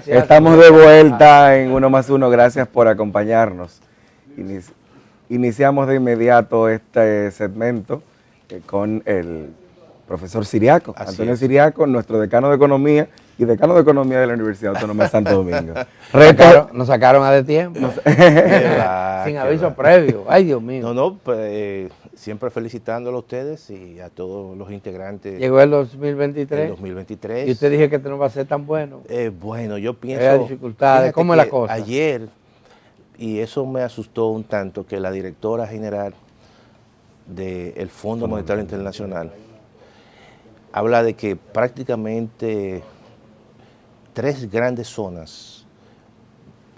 Estamos de vuelta en Uno más Uno. Gracias por acompañarnos. Iniciamos de inmediato este segmento con el profesor Ciriaco, Antonio Ciriaco, nuestro decano de Economía y decano de Economía de la Universidad Autónoma de Santo Domingo. Nos sacaron a de tiempo, sin aviso previo. Ay, Dios mío. No, pues, siempre felicitándolo a ustedes y a todos los integrantes. Llegó el 2023. El 2023. Y usted dije que esto no va a ser tan bueno. Bueno, yo pienso... Hay dificultades. ¿Cómo es la cosa? Ayer, y eso me asustó un tanto, que la directora general del Fondo Monetario Internacional habla de que prácticamente 3 grandes zonas,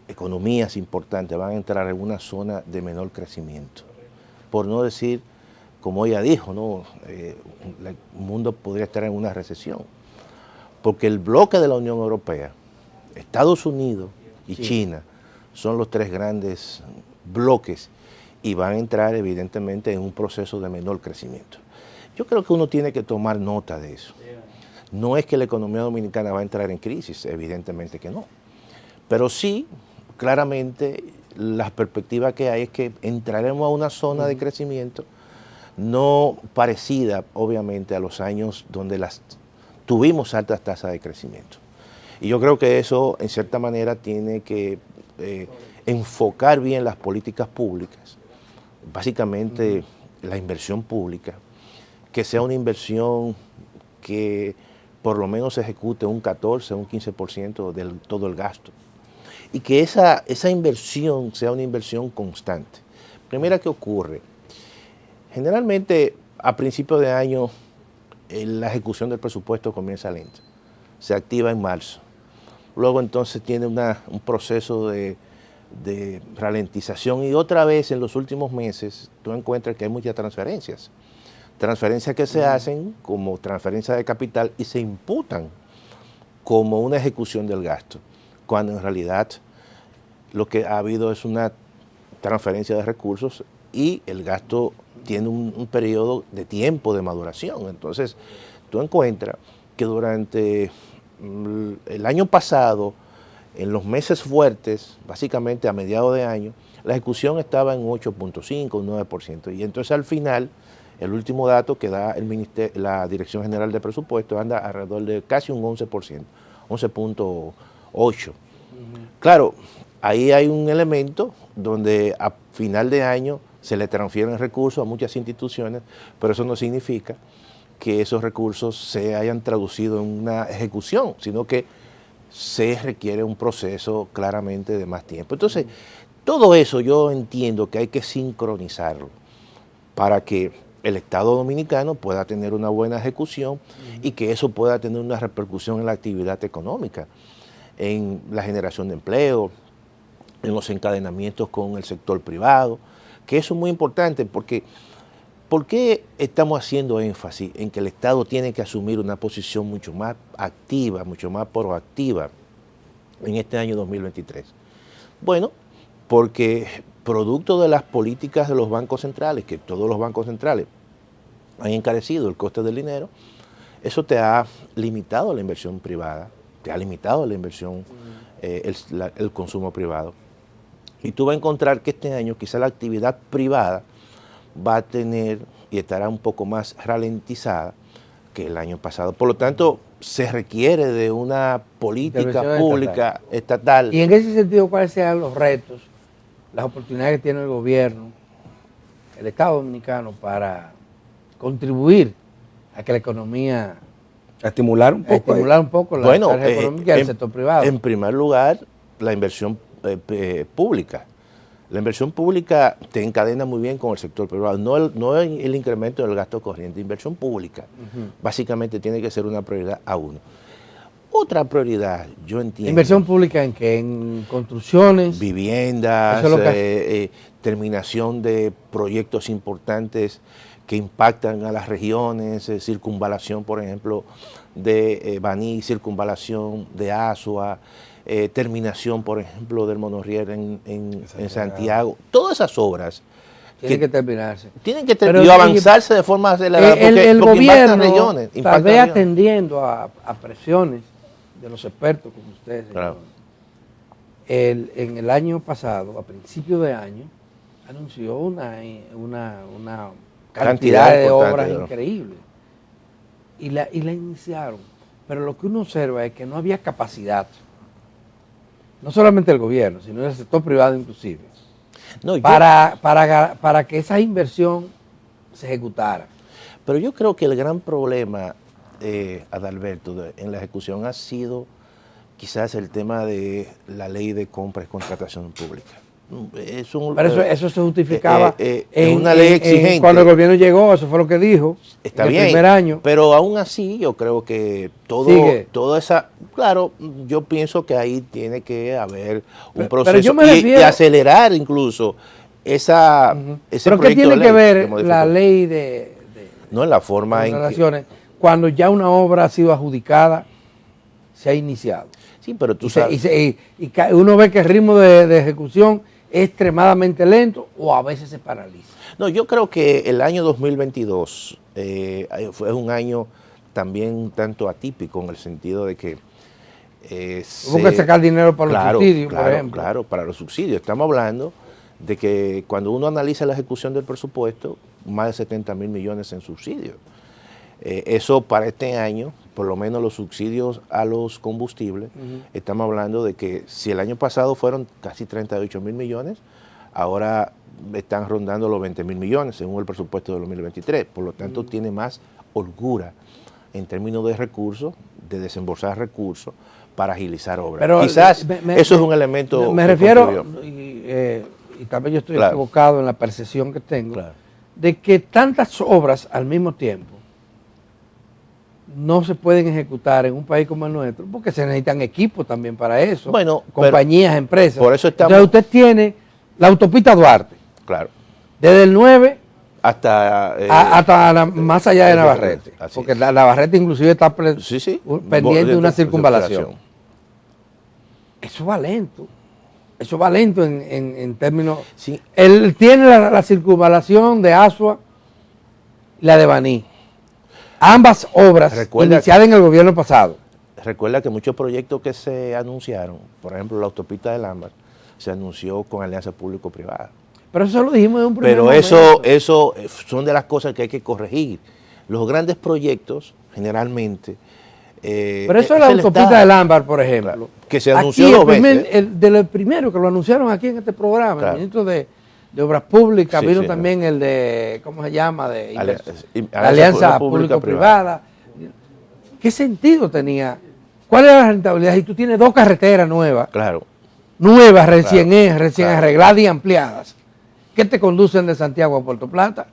economías importantes, van a entrar en una zona de menor crecimiento. Por no decir, como ella dijo, ¿no? El mundo podría estar en una recesión. Porque el bloque de la Unión Europea, Estados Unidos y China, son los 3 grandes bloques y van a entrar evidentemente en un proceso de menor crecimiento. Yo creo que uno tiene que tomar nota de eso. No es que la economía dominicana va a entrar en crisis, evidentemente que no. Pero sí, claramente, la perspectiva que hay es que entraremos a una zona de crecimiento no parecida, obviamente, a los años donde tuvimos altas tasas de crecimiento. Y yo creo que eso, en cierta manera, tiene que enfocar bien las políticas públicas, básicamente la inversión pública, que sea una inversión que por lo menos se ejecute un 14, un 15% de todo el gasto. Y que esa inversión sea una inversión constante. Primera, ¿qué ocurre? Generalmente, a principios de año, la ejecución del presupuesto comienza lenta. Se activa en marzo. Luego entonces tiene un proceso de ralentización y otra vez en los últimos meses tú encuentras que hay muchas transferencias. Transferencias que se hacen como transferencia de capital y se imputan como una ejecución del gasto, cuando en realidad lo que ha habido es una transferencia de recursos y el gasto tiene un periodo de tiempo de maduración. Entonces, tú encuentras que durante el año pasado, en los meses fuertes, básicamente a mediados de año, la ejecución estaba en 8.5, un 9%. Y entonces al final, el último dato que da la Dirección General de Presupuestos anda alrededor de casi un 11%, 11.8%. Claro, ahí hay un elemento donde a final de año se le transfieren recursos a muchas instituciones, pero eso no significa que esos recursos se hayan traducido en una ejecución, sino que se requiere un proceso claramente de más tiempo. Entonces, todo eso yo entiendo que hay que sincronizarlo para que el Estado dominicano pueda tener una buena ejecución y que eso pueda tener una repercusión en la actividad económica, en la generación de empleo, en los encadenamientos con el sector privado, que eso es muy importante porque ¿por qué estamos haciendo énfasis en que el Estado tiene que asumir una posición mucho más activa, mucho más proactiva en este año 2023? Bueno, porque producto de las políticas de los bancos centrales, que todos los bancos centrales han encarecido el coste del dinero, eso te ha limitado la inversión privada, te ha limitado la inversión, el consumo privado. Y tú vas a encontrar que este año quizá la actividad privada va a tener y estará un poco más ralentizada que el año pasado. Por lo tanto, se requiere de una política pública estatal. Y en ese sentido, ¿cuáles sean los retos, las oportunidades que tiene el gobierno, el Estado dominicano, para contribuir a que la economía... A estimular un poco la actividad económica del sector privado? En primer lugar, la inversión pública. La inversión pública te encadena muy bien con el sector privado, no el incremento del gasto corriente. Inversión pública básicamente tiene que ser una prioridad a uno. Otra prioridad, yo entiendo... ¿Inversión pública en qué? ¿En construcciones? Viviendas, terminación de proyectos importantes que impactan a las regiones, circunvalación, por ejemplo, de Baní, circunvalación de Asua, terminación, por ejemplo, del monorriel en Santiago. Todas esas obras tienen que terminarse. Tienen que avanzarse de forma acelerada porque el gobierno, tal vez atendiendo a presiones de los expertos como ustedes. Claro. En el año pasado, a principio de año, anunció una cantidad de obras increíbles. Y la iniciaron. Pero lo que uno observa es que no había capacidad, no solamente del gobierno, sino del sector privado inclusive, para que esa inversión se ejecutara. Pero yo creo que el gran problema, Adalberto, en la ejecución ha sido quizás el tema de la ley de compra y contratación pública. Pero eso se justificaba en una ley exigente. Cuando el gobierno llegó, eso fue lo que dijo. Está en bien, el primer año. pero aún así yo creo que toda esa, claro, yo pienso que ahí tiene que haber un proceso y acelerar incluso ese ¿Pero qué tiene que ver la ley de no en la forma en que, cuando ya una obra ha sido adjudicada, se ha iniciado? Sí, pero tú sabes. Y uno ve que el ritmo de ejecución es extremadamente lento o a veces se paraliza. No, yo creo que el año 2022 fue un año también un tanto atípico en el sentido de que hubo que sacar dinero para los subsidios, por ejemplo. Claro, para los subsidios. Estamos hablando de que cuando uno analiza la ejecución del presupuesto, más de 70 mil millones en subsidios. Eso para este año, por lo menos los subsidios a los combustibles, estamos hablando de que si el año pasado fueron casi 38 mil millones, ahora están rondando los 20 mil millones según el presupuesto de 2023. Por lo tanto, tiene más holgura en términos de recursos, de desembolsar recursos para agilizar obras. Pero quizás eso es un elemento. Me refiero, y tal vez yo estoy equivocado en la percepción que tengo, de que tantas obras al mismo tiempo no se pueden ejecutar en un país como el nuestro, porque se necesitan equipos también para eso, compañías, empresas. Por eso estamos. Entonces usted tiene la autopista Duarte, desde el 9 hasta más allá de Navarrete, porque la Navarrete inclusive está pendiente de una circunvalación. Eso va lento. Eso va lento en términos. Sí. Él tiene la circunvalación de Asua y la de Baní. Ambas obras iniciadas en el gobierno pasado. Recuerda que muchos proyectos que se anunciaron, por ejemplo la autopista del Ámbar, se anunció con alianza público-privada. Pero eso lo dijimos en un primer Pero momento. eso son de las cosas que hay que corregir. Los grandes proyectos, generalmente. Pero eso es la autopista del Ámbar, por ejemplo. Que se anunció dos veces. De lo primero que lo anunciaron aquí en este programa, el ministro de Obras Públicas, vino también el de, ¿cómo se llama? De Alianza Público-Privada. ¿Qué sentido tenía? ¿Cuál era la rentabilidad? Si tú tienes dos carreteras nuevas, nuevas, recién arregladas y ampliadas, que te conducen de Santiago a Puerto Plata,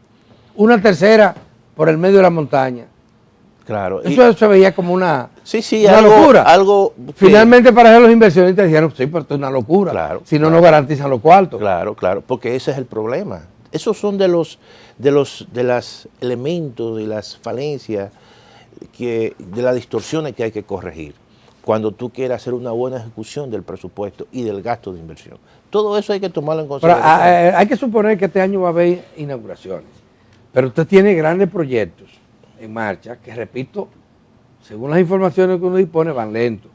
una tercera por el medio de la montaña. Eso se veía como una locura. Finalmente para los inversionistas dijeron, sí, pero esto es una locura. Si no, no garantizan los cuartos. Claro, porque ese es el problema. Esos son de los elementos, de las falencias, de las distorsiones que hay que corregir cuando tú quieres hacer una buena ejecución del presupuesto y del gasto de inversión. Todo eso hay que tomarlo en consideración. Pero, hay que suponer que este año va a haber inauguraciones, pero usted tiene grandes proyectos en marcha que, repito, según las informaciones que uno dispone, van lentos.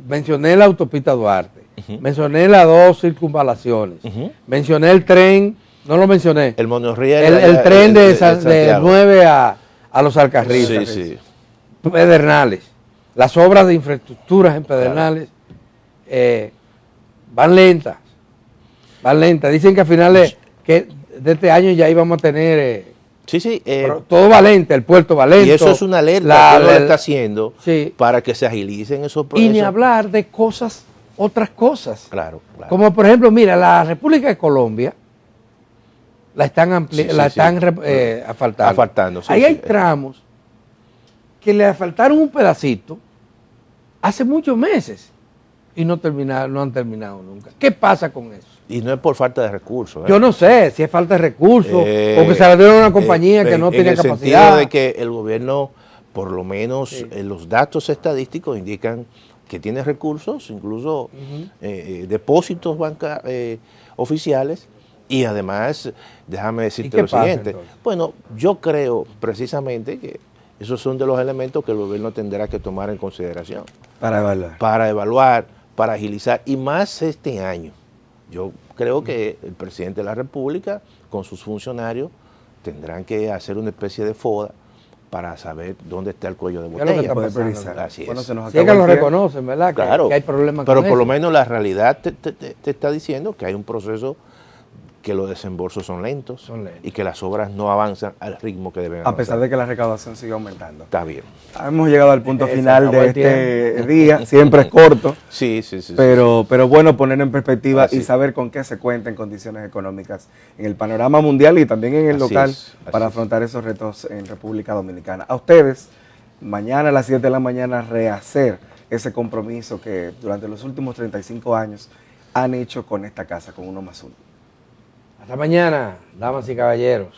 Mencioné la autopista Duarte, mencioné las dos circunvalaciones, mencioné el tren, no lo mencioné, el monorriel, el tren de 9 a Los Alcarrizas, Pedernales, las obras de infraestructuras en Pedernales van lentas. Dicen que a finales de este año ya íbamos a tener... todo va lento, el puerto va lento. Y eso es una alerta que uno está haciendo para que se agilicen esos procesos. Y ni hablar de otras cosas. Como por ejemplo, mira, la República de Colombia la están asfaltando. Ahí hay tramos que le asfaltaron un pedacito hace muchos meses y no han terminado nunca. ¿Qué pasa con eso? Y no es por falta de recursos. Yo no sé si es falta de recursos o que se la dieron a una compañía que no tiene capacidad. En el sentido de que el gobierno, por lo menos los datos estadísticos indican que tiene recursos, incluso depósitos oficiales, y además, déjame decirte lo siguiente. Entonces? Bueno, yo creo precisamente que Esos son de los elementos que el gobierno tendrá que tomar en consideración. Para evaluar. Para evaluar, para agilizar, y más este año. Yo creo que el presidente de la República, con sus funcionarios, tendrán que hacer una especie de foda para saber dónde está el cuello de botella. Poder priorizar. Así es. Bueno, se nos Si es acabó que lo el tiempo. reconocen, ¿verdad? Claro, que hay problemas pero con por lo eso. menos la realidad te está diciendo que hay un proceso que los desembolsos son lentos, y que las obras no avanzan al ritmo que deben avanzar. A pesar de que la recaudación sigue aumentando. Está bien. Hemos llegado al punto final de este tiempo. día, siempre es corto, Sí. pero bueno poner en perspectiva Así. y saber con qué se cuenta en condiciones económicas en el panorama mundial y también en el Así local es, así para es. afrontar esos retos en República Dominicana. A ustedes, mañana a las 7 de la mañana, rehacer ese compromiso que durante los últimos 35 años han hecho con esta casa, con 1+1. Hasta mañana, damas y caballeros.